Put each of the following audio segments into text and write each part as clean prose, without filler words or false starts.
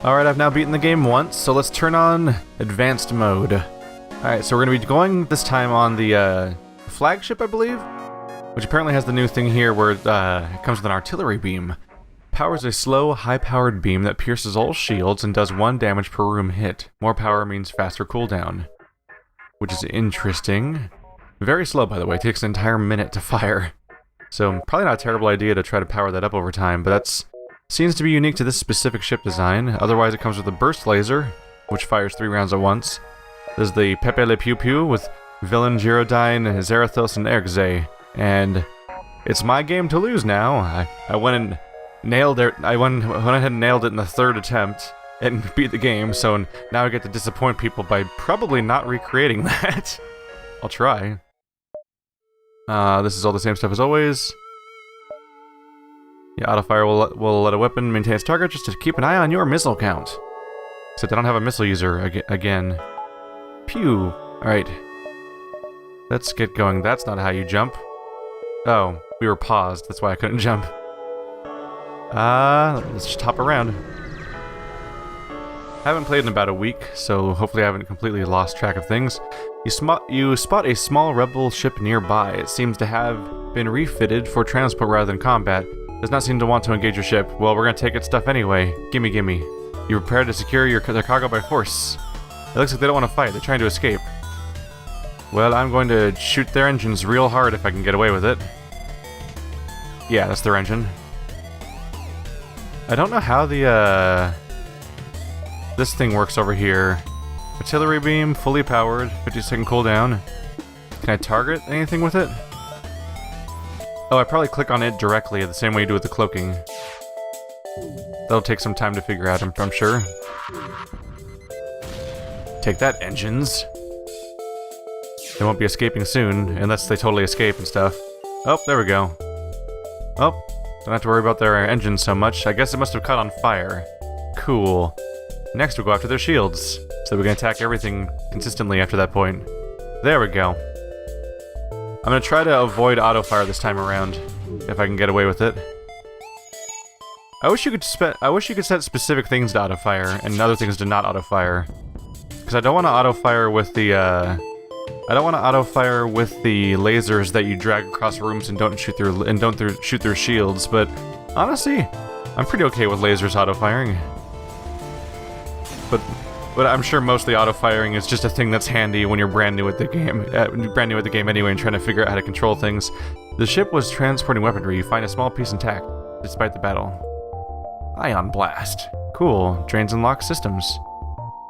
Alright, I've now beaten the game once, so let's turn on advanced mode. Alright, so we're going to be going this time on the flagship, I believe? Which apparently has the new thing here where it comes with an artillery beam. Powers a slow, high-powered beam that pierces all shields and does 1 damage per room hit. More power means faster cooldown. Which is interesting. Very slow, by the way. It takes an entire minute to fire. So, probably not a terrible idea to try to power that up over time, but that's... seems to be unique to this specific ship design. Otherwise, it comes with a burst laser, which fires 3 rounds at once. There's the Pepe Le Pew Pew with Villain, Gyrodyne, Zarathos, and Ergze. And it's my game to lose now. I went and nailed it. I went ahead and nailed it in the 3rd attempt and beat the game. So now I get to disappoint people by probably not recreating that. I'll try. This is all the same stuff as always. Yeah, autofire will let a weapon maintain its target just to keep an eye on your missile count. Except I don't have a missile user again. Pew! Alright. Let's get going. That's not how you jump. Oh, we were paused. That's why I couldn't jump. Let's just hop around. I haven't played in about a week, so hopefully I haven't completely lost track of things. You spot a small rebel ship nearby. It seems to have been refitted for transport rather than combat. Does not seem to want to engage your ship. Well, we're gonna take its stuff anyway. Gimme, gimme. You prepared to secure their cargo by force. It looks like they don't want to fight. They're trying to escape. Well, I'm going to shoot their engines real hard if I can get away with it. Yeah, that's their engine. I don't know how the, this thing works over here. Artillery beam, fully powered, 50-second cooldown. Can I target anything with it? Oh, I probably click on it directly, the same way you do with the cloaking. That'll take some time to figure out, I'm sure. Take that, engines. They won't be escaping soon, unless they totally escape and stuff. Oh, there we go. Oh, don't have to worry about their engines so much. I guess it must have caught on fire. Cool. Next we'll go after their shields, so we can attack everything consistently after that point. There we go. I'm gonna try to avoid auto-fire this time around, if I can get away with it. I wish you could set specific things to auto-fire, and other things to not auto-fire. Because I don't want to auto-fire with the, lasers that you drag across rooms and don't shoot through shields, but honestly, I'm pretty okay with lasers auto-firing. But I'm sure mostly auto-firing is just a thing that's handy when you're brand new at the game, anyway, and trying to figure out how to control things. The ship was transporting weaponry. You find a small piece intact, despite the battle. Ion blast. Cool. Drains and locks systems.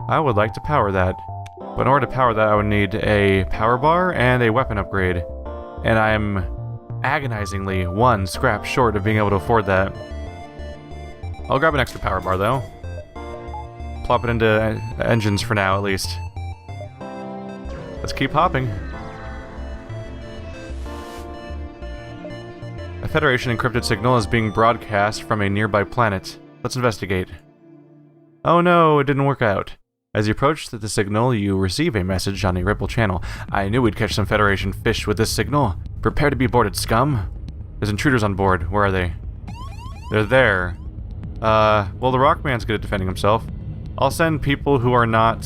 I would like to power that. But in order to power that, I would need a power bar and a weapon upgrade. And I'm agonizingly 1 scrap short of being able to afford that. I'll grab an extra power bar, though. Plop it into engines for now, at least. Let's keep hopping. A Federation encrypted signal is being broadcast from a nearby planet. Let's investigate. Oh no, it didn't work out. As you approach the signal, you receive a message on a Ripple channel. I knew we'd catch some Federation fish with this signal. Prepare to be boarded, scum. There's intruders on board. Where are they? They're there. Well, the Rockman's good at defending himself. I'll send people who are not,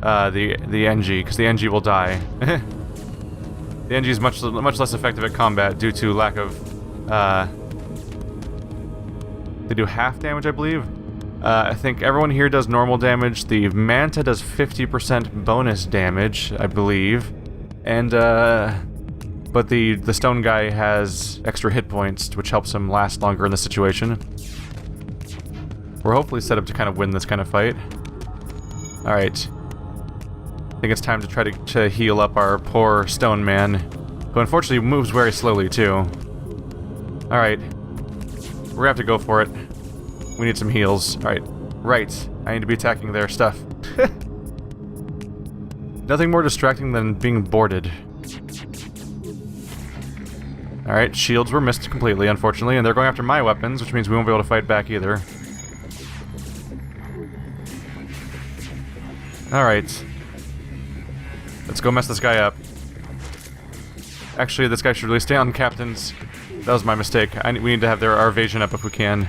the NG, because the NG will die. The NG is much less effective at combat due to lack of, they do half damage, I believe. I think everyone here does normal damage. The Manta does 50% bonus damage, I believe. And, but the stone guy has extra hit points, which helps him last longer in the situation. We're hopefully set up to kind of win this kind of fight. Alright. I think it's time to try to heal up our poor stone man, who unfortunately moves very slowly, too. Alright. We're gonna have to go for it. We need some heals. Alright. Right. I need to be attacking their stuff. Nothing more distracting than being boarded. Alright, shields were missed completely, unfortunately, and they're going after my weapons, which means we won't be able to fight back either. Alright. Let's go mess this guy up. Actually, this guy should really stay on captains. That was my mistake. We need to have our evasion up if we can.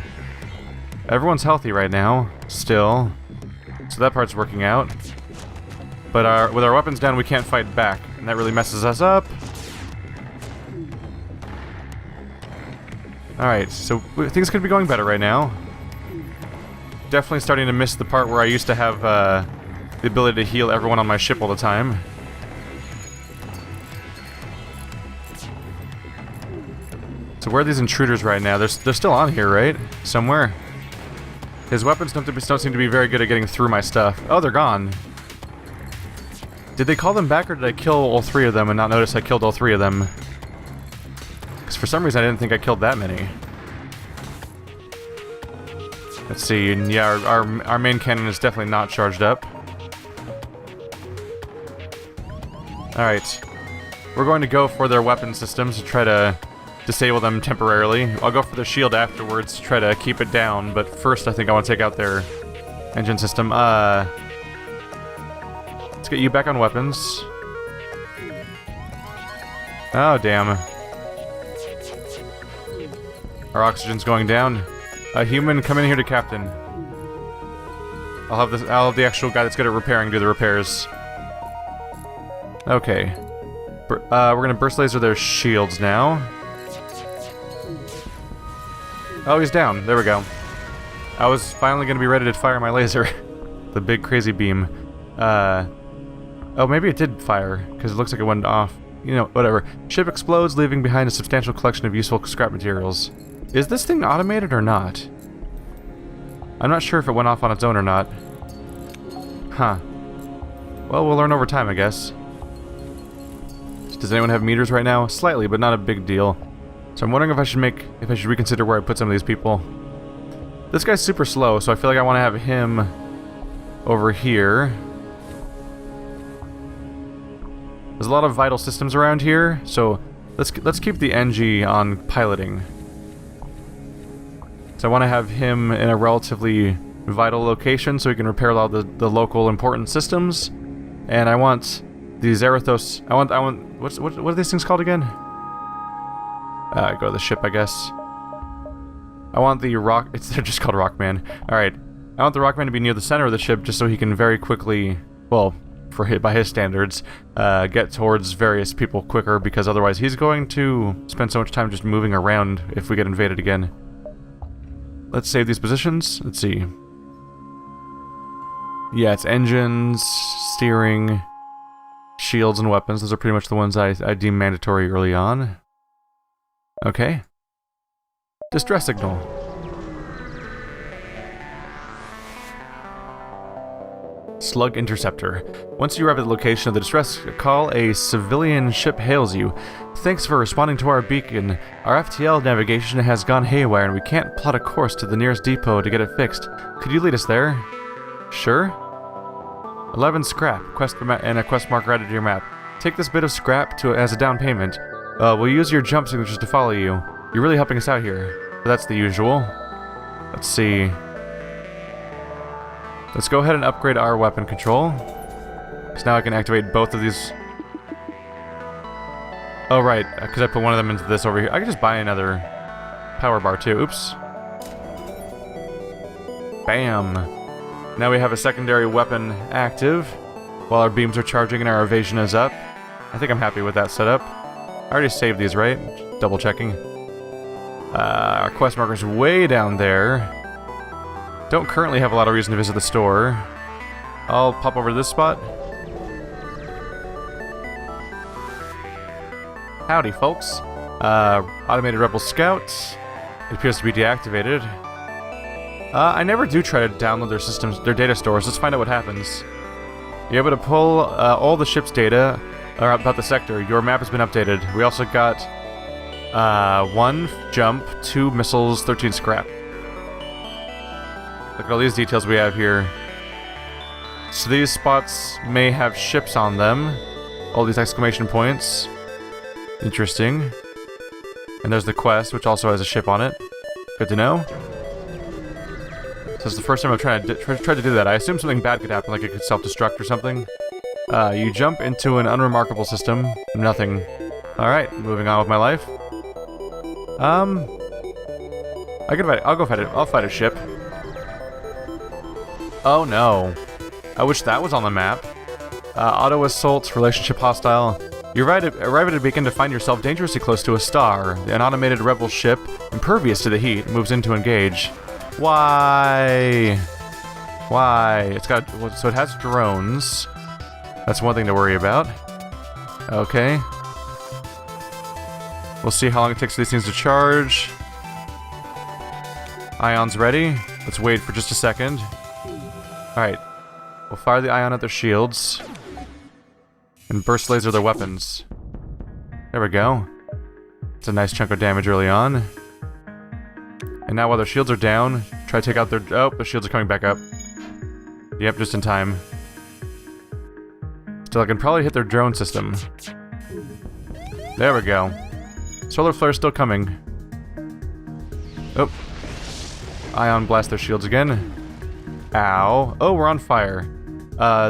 Everyone's healthy right now, still. So that part's working out. But with our weapons down, we can't fight back, and that really messes us up. Alright, so things could be going better right now. Definitely starting to miss the part where I used to have the ability to heal everyone on my ship all the time. So where are these intruders right now? They're still on here, right? Somewhere. His weapons don't seem to be very good at getting through my stuff. Oh, they're gone. Did they call them back, or did I kill all 3 of them and not notice I killed all 3 of them? Because for some reason I didn't think I killed that many. Let's see, yeah, our main cannon is definitely not charged up. Alright. We're going to go for their weapon systems to try to disable them temporarily. I'll go for the shield afterwards to try to keep it down, but first I think I want to take out their engine system. Let's get you back on weapons. Oh, damn. Our oxygen's going down. A human, come in here to captain. I'll have the actual guy that's good at repairing do the repairs. Okay. We're gonna burst laser their shields now. Oh, he's down. There we go. I was finally gonna be ready to fire my laser. The big crazy beam. Oh, maybe it did fire, because it looks like it went off. You know, whatever. Ship explodes, leaving behind a substantial collection of useful scrap materials. Is this thing automated or not? I'm not sure if it went off on its own or not. Huh. Well, we'll learn over time, I guess. Does anyone have meters right now? Slightly, but not a big deal. So I'm wondering if I should reconsider where I put some of these people. This guy's super slow, so I feel like I want to have him over here. There's a lot of vital systems around here, so let's keep the NG on piloting. So I want to have him in a relatively vital location so he can repair a lot of the local important systems. And I want the Zarathos. I want what are these things called again? Go to the ship, I guess. I want the rock. They're just called Rockman. All right. I want the Rockman to be near the center of the ship just so he can very quickly, well, by his standards, get towards various people quicker, because otherwise he's going to spend so much time just moving around if we get invaded again. Let's save these positions. Let's see. Yeah, it's engines, steering, shields, and weapons. Those are pretty much the ones I deem mandatory early on. Okay. Distress signal. Slug interceptor. Once you arrive at the location of the distress call, a civilian ship hails you. Thanks for responding to our beacon. Our FTL navigation has gone haywire and we can't plot a course to the nearest depot to get it fixed. Could you lead us there? Sure. 11 scrap. And a quest marker added to your map. Take this bit of scrap as a down payment. We'll use your jump signatures to follow you. You're really helping us out here. But that's the usual. Let's see. Let's go ahead and upgrade our weapon control. So now I can activate both of these. Oh, right, because I put one of them into this over here. I can just buy another power bar, too. Oops. Bam. Now we have a secondary weapon active, while our beams are charging and our evasion is up. I think I'm happy with that setup. I already saved these, right? Just double checking. Our quest marker's way down there. Don't currently have a lot of reason to visit the store. I'll pop over to this spot. Howdy, folks. Automated Rebel Scout. It appears to be deactivated. I never do try to download their systems, their data stores. Let's find out what happens. You're able to pull all the ship's data about the sector. Your map has been updated. We also got 1 jump, 2 missiles, 13 scrap. Look at all these details we have here. So these spots may have ships on them. All these exclamation points. Interesting. And there's the quest, which also has a ship on it. Good to know. This is the first time I've tried to do that. I assume something bad could happen, like it could self-destruct or something. You jump into an unremarkable system. Nothing. Alright, moving on with my life. I'll go fight it. I'll fight a ship. Oh no. I wish that was on the map. Auto assaults, relationship hostile. You arrive at a beacon to find yourself dangerously close to a star. An automated rebel ship, impervious to the heat, moves in to engage. Why? Why? It's got, so it has drones. That's one thing to worry about. Okay. We'll see how long it takes for these things to charge. Ion's ready. Let's wait for just a second. Alright. We'll fire the ion at their shields. And burst laser their weapons. There we go. It's a nice chunk of damage early on. And now while their shields are down, try to take out their... Oh, the shields are coming back up. Yep, just in time. Still, I can probably hit their drone system. There we go. Solar flare's still coming. Oh. Ion blast their shields again. Ow. Oh, we're on fire.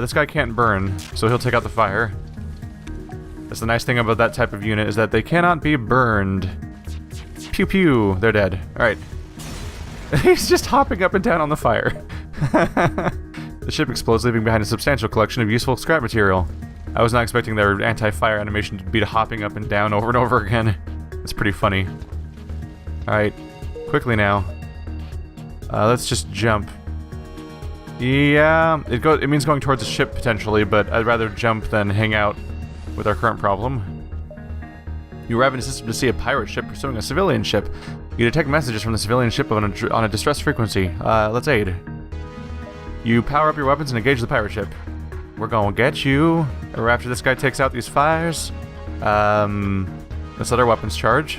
This guy can't burn, so he'll take out the fire. That's the nice thing about that type of unit, is that they cannot be burned. Pew pew. They're dead. Alright. He's just hopping up and down on the fire. The ship explodes, leaving behind a substantial collection of useful scrap material. I was not expecting their anti-fire animation to be hopping up and down over and over again. It's pretty funny. Alright. Quickly now. Let's just jump. Yeah, it means going towards the ship potentially, but I'd rather jump than hang out with our current problem. You arrive in a system to see a pirate ship pursuing a civilian ship. You detect messages from the civilian ship on a distress frequency. Let's aid. You power up your weapons and engage the pirate ship. We're gonna get you. Or after this guy takes out these fires. Let's let our weapons charge.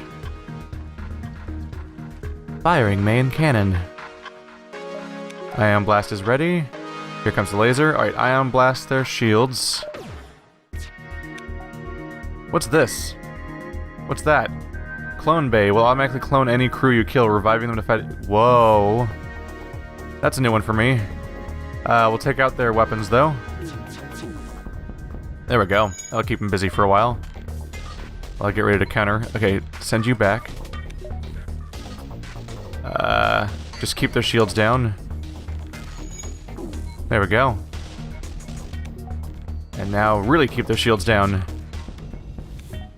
Firing main cannon. Ion blast is ready. Here comes the laser. Alright, ion blast their shields. What's this? What's that? Clone Bay will automatically clone any crew you kill, reviving them to fight. Whoa. That's a new one for me. We'll take out their weapons though. There we go. That'll keep them busy for a while. I'll get ready to counter. Okay, send you back. Just keep their shields down. There we go. And now really keep their shields down.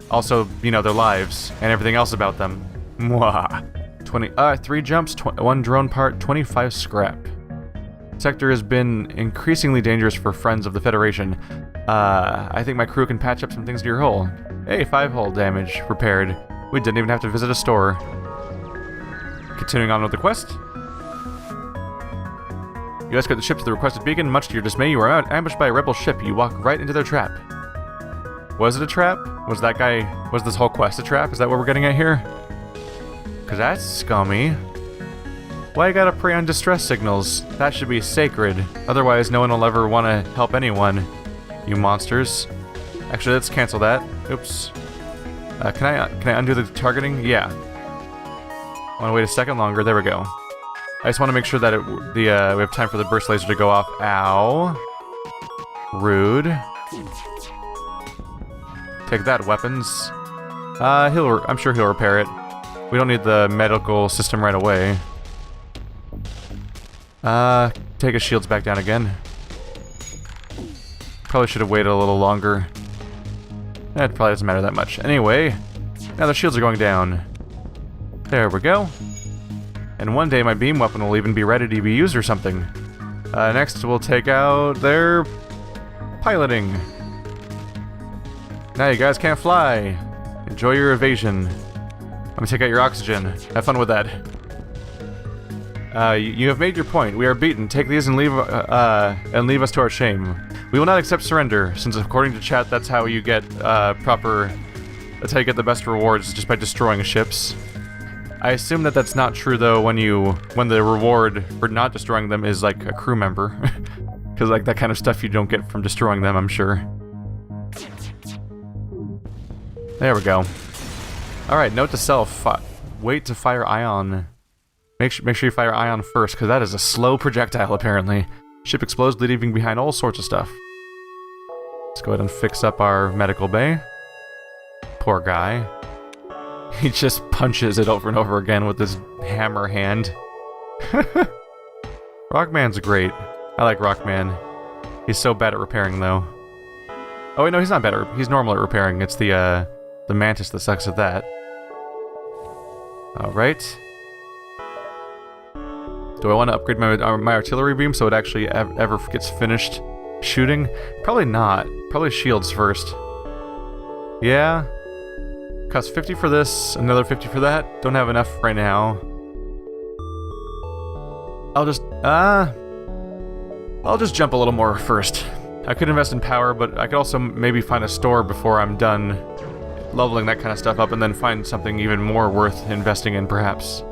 Also, you know, their lives and everything else about them. Mwah. 3 jumps, 1 drone part, 25 scrap. Sector has been increasingly dangerous for friends of the Federation. I think my crew can patch up some things to your hull. Hey, 5 hull damage repaired. We didn't even have to visit a store. Continuing on with the quest. You escort the ship to the requested beacon. Much to your dismay, you are ambushed by a rebel ship. You walk right into their trap. Was it a trap? Was that guy... Was this whole quest a trap? Is that what we're getting at here? Because that's scummy. Why you gotta prey on distress signals? That should be sacred. Otherwise, no one will ever want to help anyone. You monsters. Actually, let's cancel that. Oops. Can I undo the targeting? Yeah. Want to wait a second longer? There we go. I just want to make sure that we have time for the burst laser to go off. Ow. Rude. Take that, weapons. I'm sure he'll repair it. We don't need the medical system right away. Take his shields back down again. Probably should have waited a little longer. That probably doesn't matter that much. Anyway, now the shields are going down. There we go. And one day my beam weapon will even be ready to be used or something. Next we'll take out their piloting. Now you guys can't fly. Enjoy your evasion. I'm gonna take out your oxygen. Have fun with that. You have made your point. We are beaten. Take these and leave us to our shame. We will not accept surrender, since according to chat, that's how you get that's how you get the best rewards, just by destroying ships. I assume that that's not true though when the reward for not destroying them is like a crew member, because like that kind of stuff you don't get from destroying them, I'm sure. There we go. All right, note to self: wait to fire ion. Make sure you fire ion first, because that is a slow projectile apparently. Ship explodes, leaving behind all sorts of stuff. Let's go ahead and fix up our medical bay. Poor guy. He just punches it over and over again with his hammer hand. Rockman's great. I like Rockman. He's so bad at repairing, though. Oh wait, no, he's not bad at he's normal at repairing. It's the Mantis that sucks at that. Alright. Do I want to upgrade my artillery beam so it actually ever gets finished shooting? Probably not. Probably shields first. Yeah. Costs 50 for this, another 50 for that. Don't have enough right now. I'll just jump a little more first. I could invest in power, but I could also maybe find a store before I'm done leveling that kind of stuff up and then find something even more worth investing in, perhaps.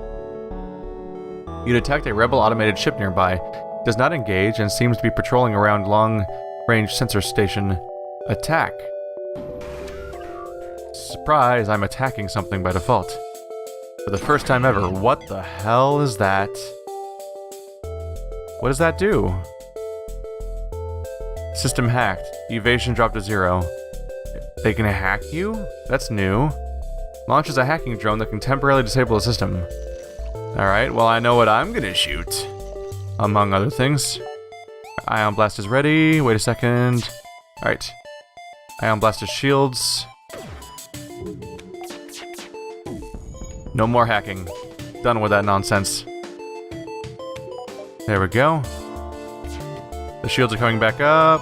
You detect a rebel automated ship nearby. Does not engage and seems to be patrolling around long-range sensor station. Attack. Surprise, I'm attacking something by default. For the first time ever. What the hell is that? What does that do? System hacked. Evasion dropped to 0. They can hack you? That's new. Launches a hacking drone that can temporarily disable the system. Alright, well I know what I'm gonna shoot. Among other things. Ion Blast is ready. Wait a second. Alright. Ion Blast is shields. No more hacking. Done with that nonsense. There we go. The shields are coming back up.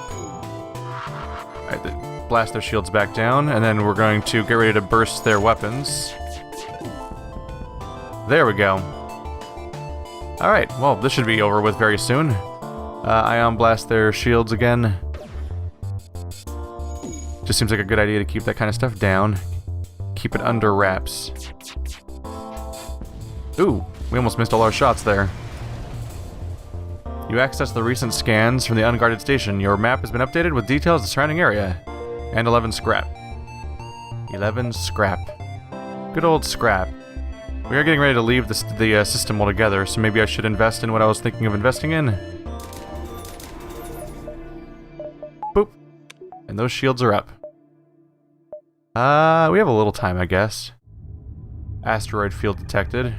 Alright, blast their shields back down, and then we're going to get ready to burst their weapons. There we go. Alright, well, this should be over with very soon. Ion blast their shields again. Just seems like a good idea to keep that kind of stuff down. Keep it under wraps. Ooh, we almost missed all our shots there. You access the recent scans from the unguarded station. Your map has been updated with details of the surrounding area. And 11 scrap. 11 scrap. Good old scrap. We are getting ready to leave the system altogether, so maybe I should invest in what I was thinking of investing in. Boop. And those shields are up. We have a little time, I guess. Asteroid field detected.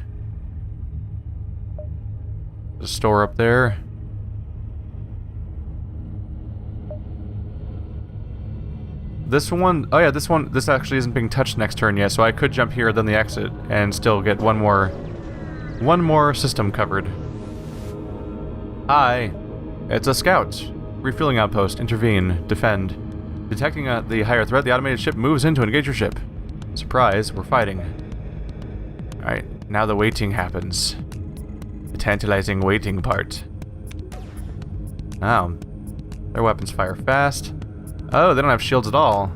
There's a store up there. This one, oh yeah, this actually isn't being touched next turn yet, so I could jump here, then the exit, and still get one more system covered. Hi, it's a scout. Refueling outpost, intervene, defend. Detecting the higher threat, the automated ship moves in to engage your ship. Surprise, we're fighting. Alright, now the waiting happens. The tantalizing waiting part. Oh, their weapons fire fast. Oh, they don't have shields at all.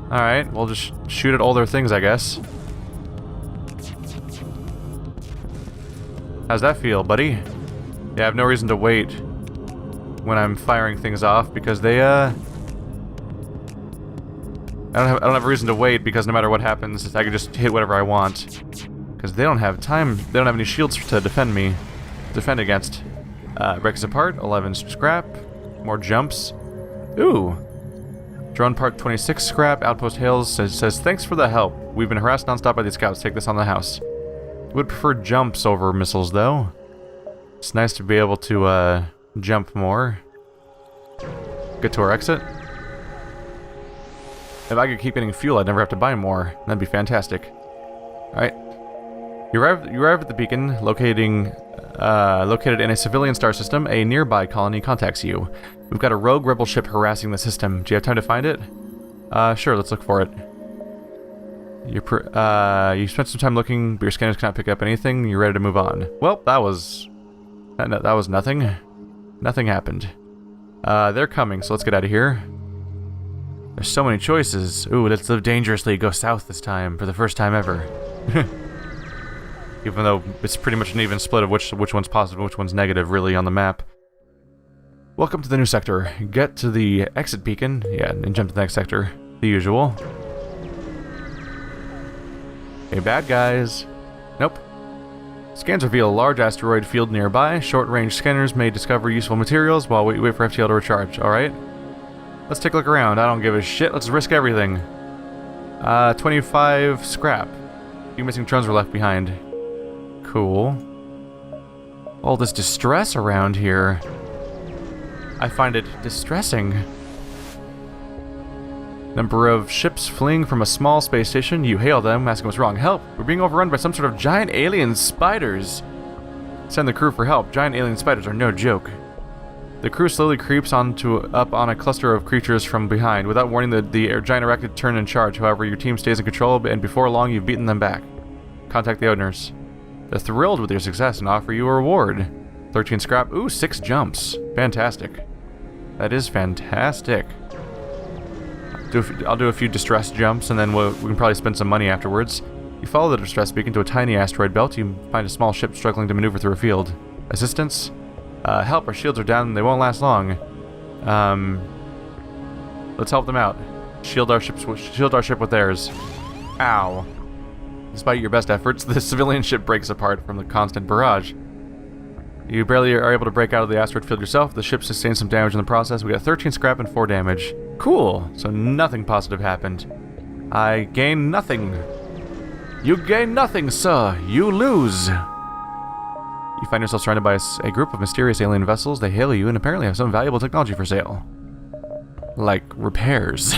Alright, we'll just shoot at all their things, I guess. How's that feel, buddy? Yeah, I have no reason to wait when I'm firing things off, because they, I don't have a reason to wait, because no matter what happens, I can just hit whatever I want. Because they don't have time, they don't have any shields to defend against. Breaks apart, 11 scrap, more jumps. Ooh. Drone part 26 scrap, Outpost Hails says, thanks for the help. We've been harassed non-stop by these scouts. Take this on the house. Would prefer jumps over missiles, though. It's nice to be able to, jump more. Get to our exit. If I could keep getting fuel, I'd never have to buy more. That'd be fantastic. Alright. You arrive at the beacon, located in a civilian star system. A nearby colony contacts you. We've got a rogue rebel ship harassing the system. Do you have time to find it? Sure, let's look for it. You spent some time looking, but your scanners cannot pick up anything. You're ready to move on. Well, that was nothing. Nothing happened. They're coming, so let's get out of here. There's so many choices. Ooh, let's live dangerously. Go south this time, for the first time ever. Even though it's pretty much an even split of which one's positive and which one's negative, really, on the map. Welcome to the new sector. Get to the exit beacon. Yeah, and jump to the next sector. The usual. Hey, bad guys. Nope. Scans reveal a large asteroid field nearby. Short-range scanners may discover useful materials while we wait for FTL to recharge. Alright. Let's take a look around. I don't give a shit. Let's risk everything. 25 scrap. A few missing drones were left behind. Cool. All this distress around here. I find it distressing. Number of ships fleeing from a small space station. You hail them, asking what's wrong. Help! We're being overrun by some sort of giant alien spiders. Send the crew for help. Giant alien spiders are no joke. The crew slowly creeps up on a cluster of creatures from behind. Without warning, the giant arachnid turn in charge. However, your team stays in control, and before long, you've beaten them back. Contact the owners. They're thrilled with your success and offer you a reward. 13 scrap. Ooh, 6 jumps. Fantastic. That is fantastic. I'll do a few distress jumps, and then we can probably spend some money afterwards. You follow the distress beacon to a tiny asteroid belt. You find a small ship struggling to maneuver through a field. Assistance? Help, our shields are down and they won't last long. Let's help them out. Shield our ship with theirs. Ow. Despite your best efforts, the civilian ship breaks apart from the constant barrage. You barely are able to break out of the asteroid field yourself. The ship sustains some damage in the process. We got 13 scrap and 4 damage. Cool. So nothing positive happened. I gain nothing. You gain nothing, sir. You lose. You find yourself surrounded by a group of mysterious alien vessels. They hail you and apparently have some valuable technology for sale. Like repairs.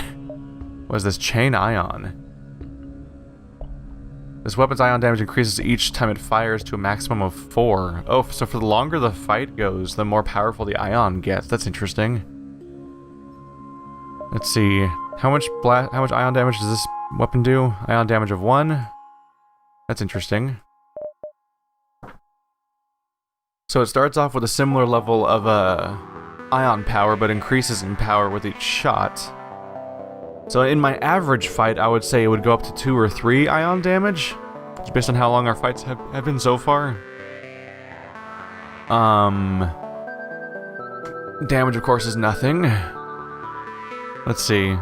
What is this? Chain ion. This weapon's ion damage increases each time it fires to a maximum of 4. Oh, so for the longer the fight goes, the more powerful the ion gets. That's interesting. Let's see. How much ion damage does this weapon do? Ion damage of 1. That's interesting. So it starts off with a similar level of ion power, but increases in power with each shot. So in my average fight, I would say it would go up to 2 or 3 ion damage, just based on how long our fights have been so far. Damage, of course, is nothing. Let's see.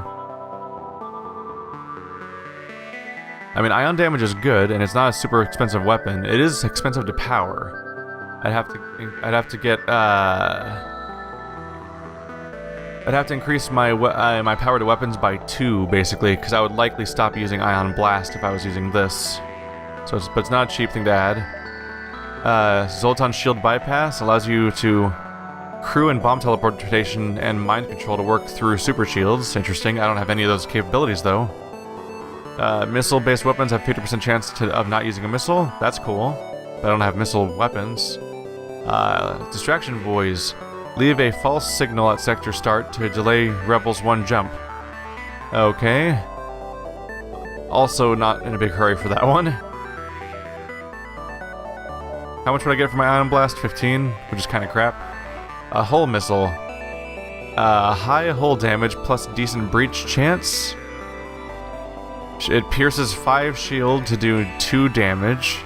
I mean, ion damage is good, and it's not a super expensive weapon. It is expensive to power. I'd have to increase my my power to weapons by 2, basically, because I would likely stop using Ion Blast if I was using this. But it's not a cheap thing to add. Zoltan's Shield Bypass allows you to crew and bomb teleportation and mind control to work through super shields. Interesting. I don't have any of those capabilities, though. Missile-based weapons have 50% chance of not using a missile. That's cool. But I don't have missile weapons. Distraction Buoys. Leave a false signal at sector start to delay rebels 1 jump. Okay. Also not in a big hurry for that one. How much would I get for my Ion Blast? 15, which is kind of crap. A hull missile. High hull damage plus decent breach chance. It pierces 5 shield to do 2 damage.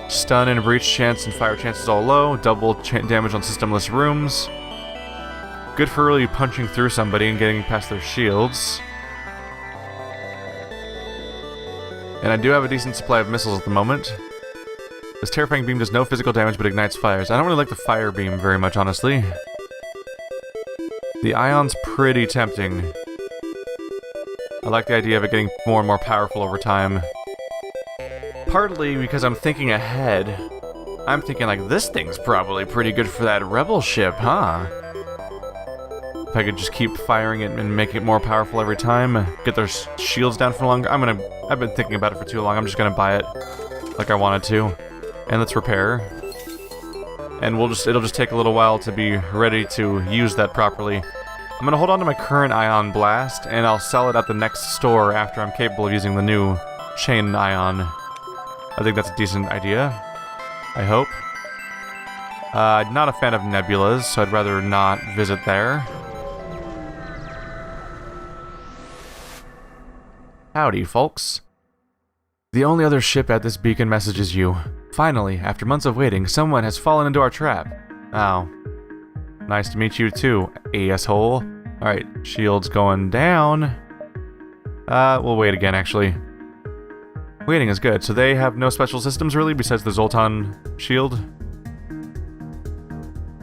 Stun and breach chance and fire chances all low. Double damage on systemless rooms. Good for really punching through somebody and getting past their shields. And I do have a decent supply of missiles at the moment. This terrifying beam does no physical damage but ignites fires. I don't really like the fire beam very much, honestly. The ion's pretty tempting. I like the idea of it getting more and more powerful over time. Partly because I'm thinking ahead. I'm thinking like, this thing's probably pretty good for that rebel ship, huh? If I could just keep firing it and make it more powerful every time, get their shields down for longer. I've been thinking about it for too long. I'm just gonna buy it like I wanted to. And let's repair. And it'll just take a little while to be ready to use that properly. I'm gonna hold on to my current Ion Blast, and I'll sell it at the next store after I'm capable of using the new Chain Ion. I think that's a decent idea. I hope. I'm not a fan of nebulas, so I'd rather not visit there. Howdy, folks. The only other ship at this beacon messages you. Finally, after months of waiting, someone has fallen into our trap. Oh. Nice to meet you too, asshole. Alright, shields going down. We'll wait again, actually. Waiting is good. So they have no special systems, really, besides the Zoltan shield?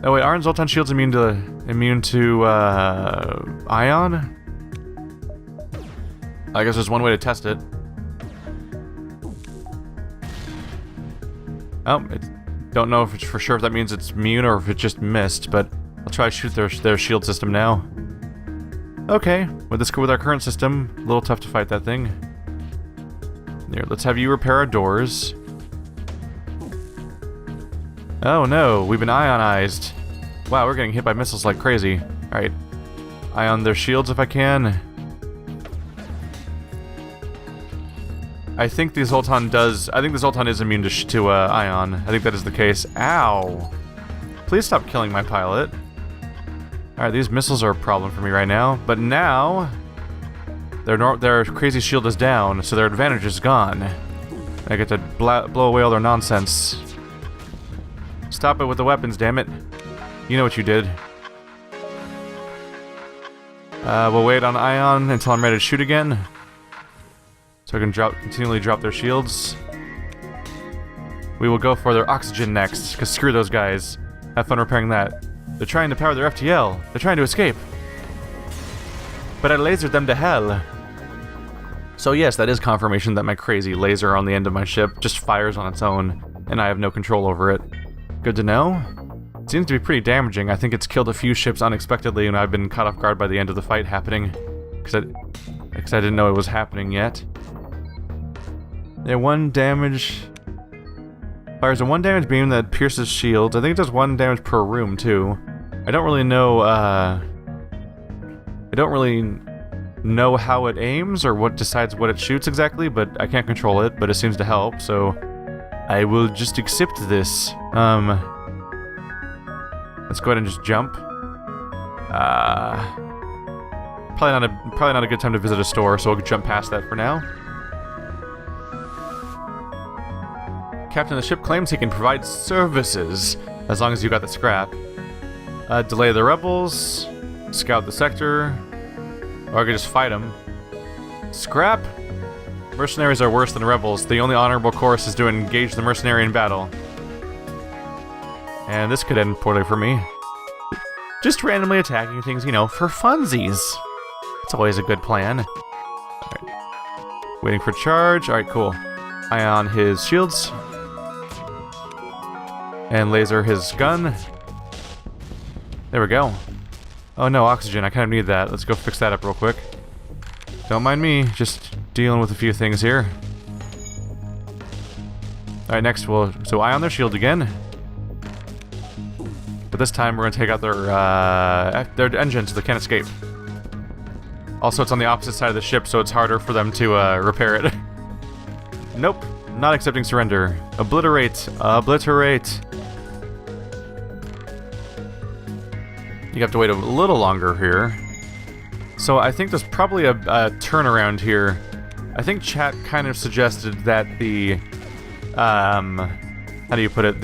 Oh wait, aren't Zoltan shields immune to ion? I guess there's one way to test it. Oh, Don't know if for sure if that means it's immune or if it just missed, but I'll try to shoot their shield system now. Okay, with our current system, a little tough to fight that thing. Here, let's have you repair our doors. Oh no, we've been ionized. Wow, we're getting hit by missiles like crazy. Alright. Ion their shields if I can. I think the Zoltan is immune to ion. I think that is the case. Ow! Please stop killing my pilot. Alright, these missiles are a problem for me right now. But now, their crazy shield is down, so their advantage is gone. I get to blow away all their nonsense. Stop it with the weapons, damn it. You know what you did. We'll wait on ion until I'm ready to shoot again. So I can continually drop their shields. We will go for their oxygen next, because screw those guys. Have fun repairing that. They're trying to power their FTL. They're trying to escape. But I lasered them to hell. So yes, that is confirmation that my crazy laser on the end of my ship just fires on its own, and I have no control over it. Good to know. It seems to be pretty damaging. I think it's killed a few ships unexpectedly, and I've been caught off guard by the end of the fight happening. Because I didn't know it was happening yet. Yeah, 1 damage. Fires a 1 damage beam that pierces shields. I think it does 1 damage per room, too. I don't really know, know how it aims or what decides what it shoots exactly, but I can't control it, but it seems to help, so I will just accept this. Let's go ahead and just jump. Probably not a good time to visit a store, so we'll jump past that for now. Captain of the ship claims he can provide services as long as you got the scrap. Delay the rebels, scout the sector, or I could just fight them. Scrap? Mercenaries are worse than rebels. The only honorable course is to engage the mercenary in battle. And this could end poorly for me. Just randomly attacking things, you know, for funsies. It's always a good plan. Alright. Waiting for charge. Alright, cool. Ion his shields. And laser his gun. There we go. Oh no, oxygen. I kind of need that. Let's go fix that up real quick. Don't mind me, just dealing with a few things here. Alright, next so ion their shield again. But this time we're going to take out their engines so they can't escape. Also, it's on the opposite side of the ship, so it's harder for them to repair it. Nope, not accepting surrender. Obliterate. Obliterate. You have to wait a little longer here. So I think there's probably a turnaround here. I think chat kind of suggested that the... how do you put it?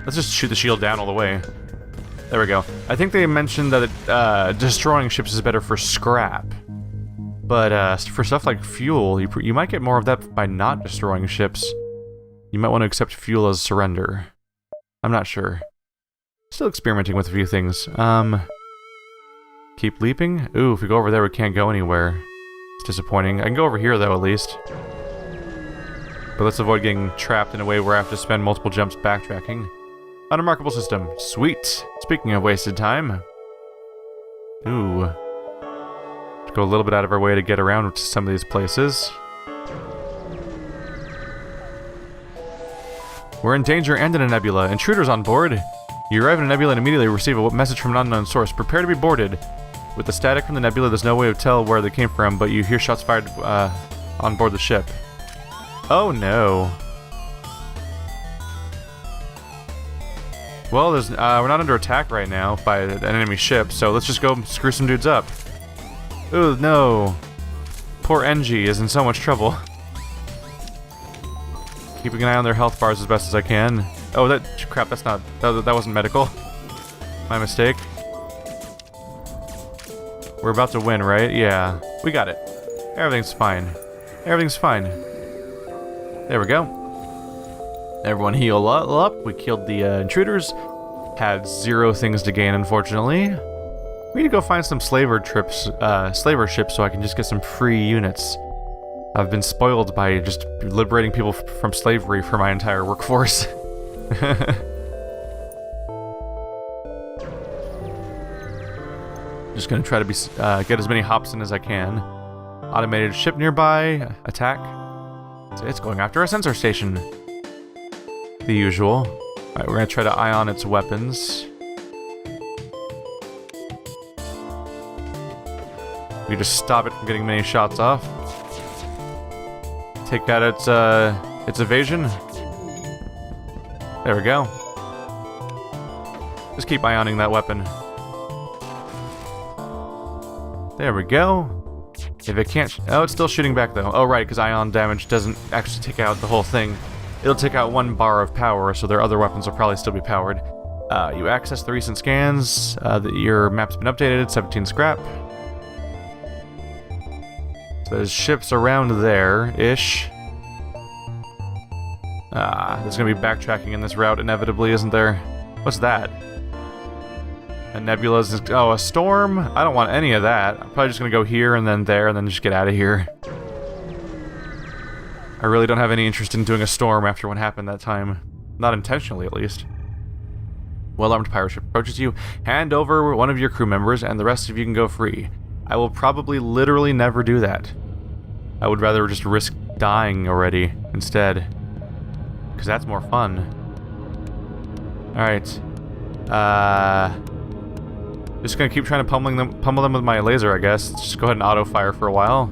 Let's just shoot the shield down all the way. There we go. I think they mentioned that destroying ships is better for scrap. But for stuff like fuel, you might get more of that by not destroying ships. You might want to accept fuel as surrender. I'm not sure. Still experimenting with a few things. Keep leaping? Ooh, if we go over there we can't go anywhere. It's disappointing. I can go over here though, at least. But let's avoid getting trapped in a way where I have to spend multiple jumps backtracking. Unremarkable system. Sweet. Speaking of wasted time. Ooh. Let's go a little bit out of our way to get around to some of these places. We're in danger and in a nebula. Intruders on board. You arrive in a nebula and immediately receive a message from an unknown source. Prepare to be boarded. With the static from the nebula, there's no way to tell where they came from, but you hear shots fired on board the ship. Oh no. Well, we're not under attack right now by an enemy ship, so let's just go screw some dudes up. Ooh, no. Poor NG is in so much trouble. Keeping an eye on their health bars as best as I can. Oh, crap, that wasn't medical. My mistake. We're about to win, right? Yeah. We got it. Everything's fine. Everything's fine. There we go. Everyone heal up. We killed the intruders. Had 0 things to gain, unfortunately. We need to go find some slaver ships so I can just get some free units. I've been spoiled by just liberating people from slavery for my entire workforce. Just gonna try to get as many hops in as I can. Automated ship nearby. Attack. So it's going after a sensor station. The usual. Alright, we're gonna try to ion its weapons. We just stop it from getting many shots off. Take out its evasion. There we go. Just keep ioning that weapon. There we go. If it can't... oh, it's still shooting back, though. Oh, right, because ion damage doesn't actually take out the whole thing. It'll take out 1 bar of power, so their other weapons will probably still be powered. You access the recent scans. Your map's been updated. 17 scrap. So there's ships around there-ish. There's going to be backtracking in this route, inevitably, isn't there? What's that? A nebula's... oh, a storm? I don't want any of that. I'm probably just gonna go here and then there and then just get out of here. I really don't have any interest in doing a storm after what happened that time. Not intentionally, at least. Well-armed pirate ship approaches you. Hand over one of your crew members and the rest of you can go free. I will probably literally never do that. I would rather just risk dying already instead. Because that's more fun. Alright. Just gonna keep trying to pummel them with my laser, I guess. Just go ahead and auto-fire for a while.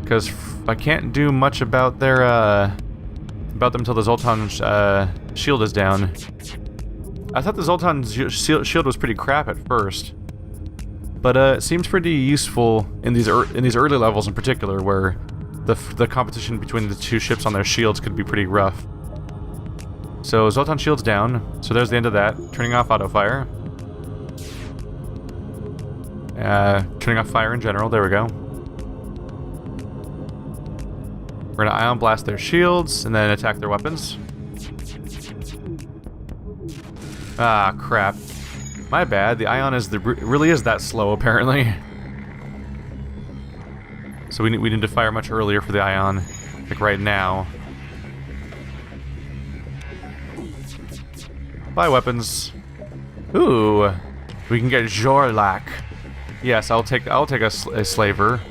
Because I can't do much about their, about them until the Zoltan's, shield is down. I thought the Zoltan's shield was pretty crap at first. But, it seems pretty useful in these early levels in particular, where the competition between the two ships on their shields could be pretty rough. So, Zoltan shield's down. So there's the end of that. Turning off auto-fire. Turning off fire in general, there we go. We're gonna ion blast their shields, and then attack their weapons. Ah, crap. My bad, the ion really is that slow, apparently. So we need to fire much earlier for the ion, like right now. Buy weapons. Ooh, we can get Jorlak. Yes, I'll take a slaver.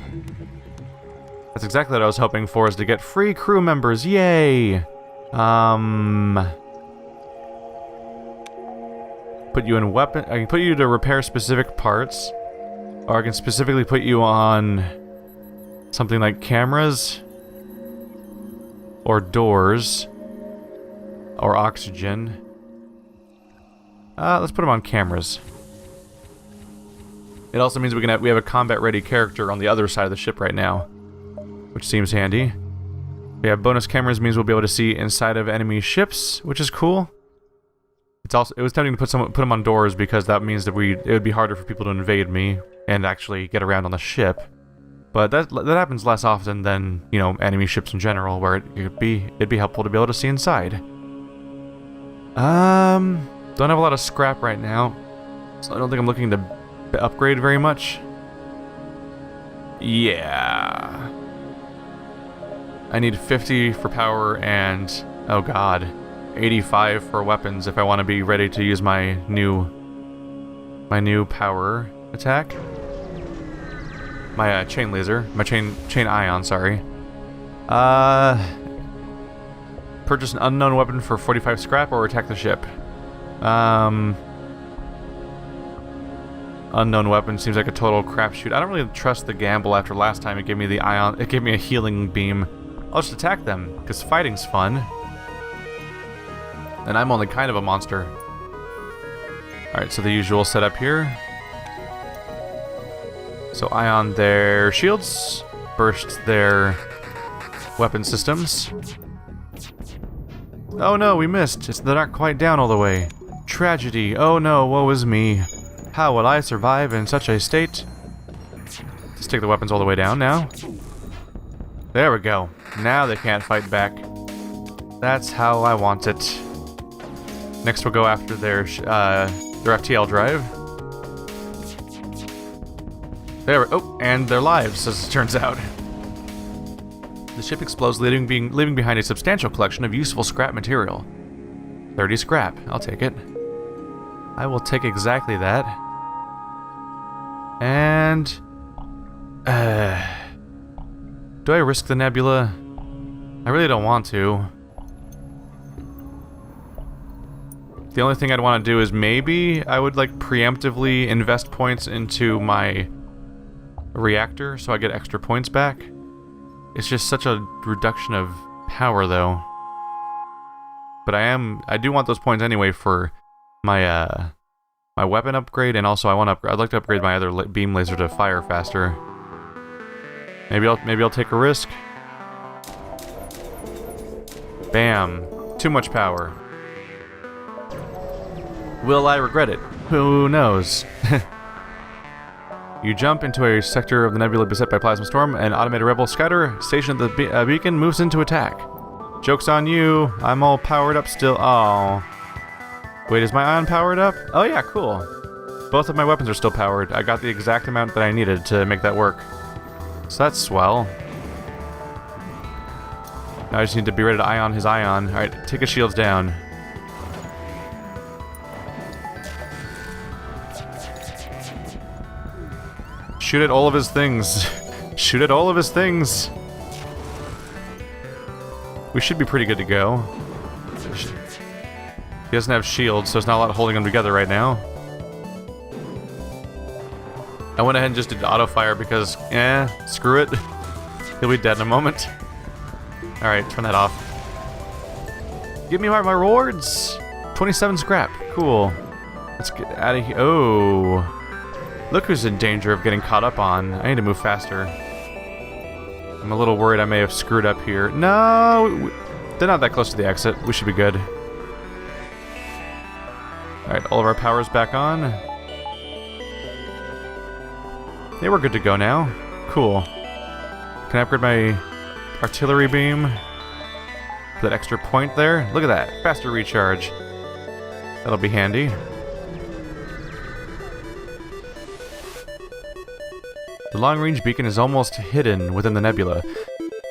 That's exactly what I was hoping for, is to get free crew members. Yay! Put you in weapon. I can put you to repair specific parts, or I can specifically put you on something like cameras, or doors, or oxygen. Let's put them on cameras. It also means we have a combat-ready character on the other side of the ship right now, which seems handy. We have bonus cameras, means we'll be able to see inside of enemy ships, which is cool. It was tempting to put them on doors because that means that it would be harder for people to invade me and actually get around on the ship. But that happens less often than, you know, enemy ships in general, where it'd be helpful to be able to see inside. Don't have a lot of scrap right now, so I don't think I'm looking to upgrade very much. Yeah. I need 50 for power and, oh god, 85 for weapons if I want to be ready to use my new power attack. My chain laser, my chain ion, sorry. Purchase an unknown weapon for 45 scrap or attack the ship. Unknown weapon seems like a total crapshoot. I don't really trust the gamble after last time it gave me the ion. It gave me a healing beam. I'll just attack them, because fighting's fun. And I'm only kind of a monster. Alright, so the usual setup here. So ion their shields, burst their weapon systems. Oh no, we missed. They're not quite down all the way. Tragedy. Oh no, woe is me. How will I survive in such a state? Let's take the weapons all the way down now. There we go. Now they can't fight back. That's how I want it. Next we'll go after their FTL drive. Oh, and their lives, as it turns out. The ship explodes, leaving behind a substantial collection of useful scrap material. 30 scrap. I'll take it. I will take exactly that. And... do I risk the nebula? I really don't want to. The only thing I'd want to do is maybe I would like preemptively invest points into my reactor so I get extra points back. It's just such a reduction of power though. But I do want those points anyway for my my weapon upgrade, and also I'd like to upgrade my other beam laser to fire faster. Maybe I'll take a risk. Bam. Too much power. Will I regret it? Who knows? You jump into a sector of the nebula beset by plasma storm, and automated rebel scouter stationed at the beacon moves into attack. Joke's on you. I'm all powered up still. Oh. Wait, is my ion powered up? Oh yeah, cool. Both of my weapons are still powered. I got the exact amount that I needed to make that work. So that's swell. Now I just need to be ready to ion his ion. Alright, take his shields down. Shoot at all of his things. Shoot at all of his things. We should be pretty good to go. He doesn't have shields, so there's not a lot holding him together right now. I went ahead and just did auto fire because, screw it. He'll be dead in a moment. Alright, turn that off. Give me my rewards! 27 scrap. Cool. Let's get out of here. Oh. Look who's in danger of getting caught up on. I need to move faster. I'm a little worried I may have screwed up here. No! They're not that close to the exit. We should be good. Alright, all of our power's back on. Yeah, we're good to go now. Cool. Can I upgrade my artillery beam? For that extra point there? Look at that. Faster recharge. That'll be handy. The long-range beacon is almost hidden within the nebula.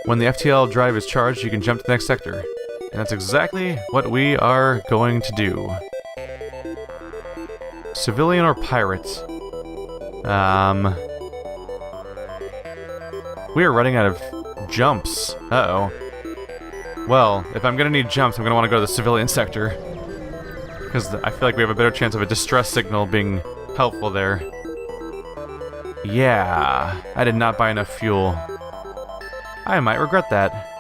When the FTL drive is charged, you can jump to the next sector. And that's exactly what we are going to do. Civilian or pirate? We are running out of jumps. Uh-oh. Well, if I'm gonna need jumps, I'm gonna want to go to the civilian sector. Because I feel like we have a better chance of a distress signal being helpful there. Yeah, I did not buy enough fuel. I might regret that.